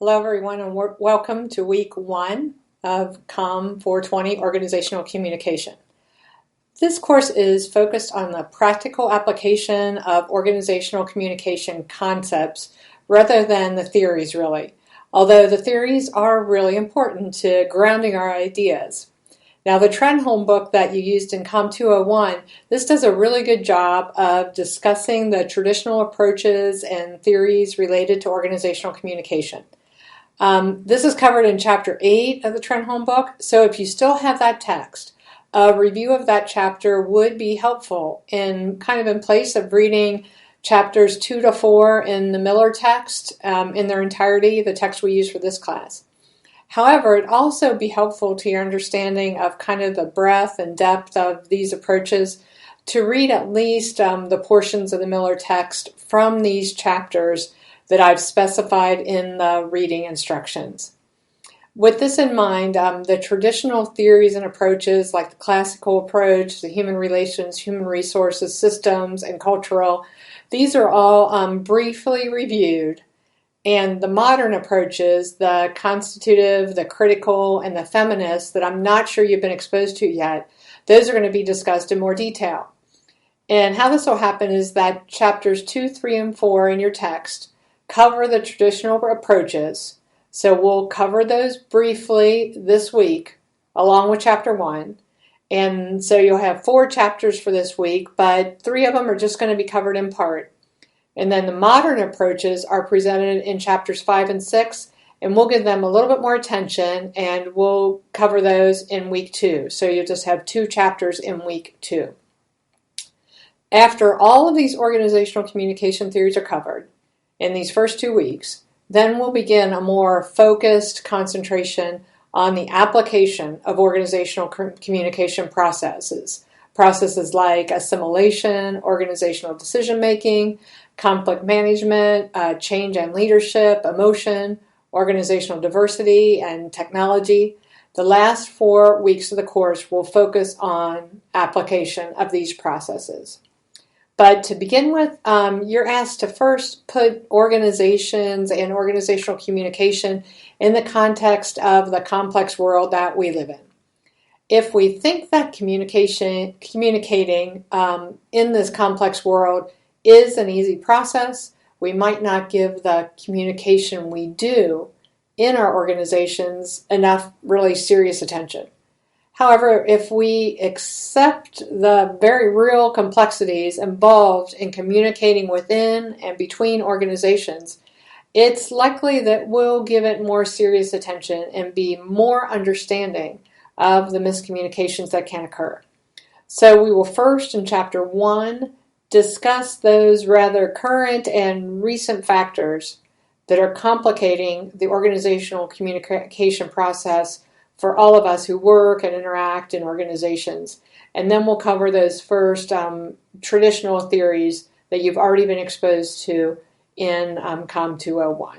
Hello, everyone, and welcome to week 1 of COM 420 Organizational Communication. This course is focused on the practical application of organizational communication concepts rather than the theories, really, although the theories are really important to grounding our ideas. Now, the Trenholm book that you used in COM 201, this does a really good job of discussing the traditional approaches and theories related to organizational communication. This is covered in Chapter 8 of the Trenholm book, so if you still have that text, a review of that chapter would be helpful in place of reading chapters 2 to 4 in the Miller text in their entirety, the text we use for this class. However, it'd also be helpful to your understanding of the breadth and depth of these approaches to read at least the portions of the Miller text from these chapters that I've specified in the reading instructions. With this in mind, the traditional theories and approaches like the classical approach, the human relations, human resources, systems, and cultural, these are all briefly reviewed. And the modern approaches, the constitutive, the critical, and the feminist that I'm not sure you've been exposed to yet, those are going to be discussed in more detail. And how this will happen is that chapters 2, 3, and 4 in your text cover the traditional approaches. So we'll cover those briefly this week along with chapter 1. And so you'll have 4 chapters for this week, but 3 of them are just going to be covered in part. And then the modern approaches are presented in chapters 5 and 6, and we'll give them a little bit more attention, and we'll cover those in week 2. So you'll just have 2 chapters in week 2. After all of these organizational communication theories are covered in these first 2 weeks, then we'll begin a more focused concentration on the application of organizational communication processes. Processes like assimilation, organizational decision-making, conflict management, change and leadership, emotion, organizational diversity, and technology. The last 4 weeks of the course will focus on application of these processes. But to begin with, you're asked to first put organizations and organizational communication in the context of the complex world that we live in. If we think that communicating in this complex world is an easy process, we might not give the communication we do in our organizations enough really serious attention. However, if we accept the very real complexities involved in communicating within and between organizations, it's likely that we'll give it more serious attention and be more understanding of the miscommunications that can occur. So we will first, in Chapter 1, discuss those rather current and recent factors that are complicating the organizational communication process for all of us who work and interact in organizations. And then we'll cover those first traditional theories that you've already been exposed to in COM 201.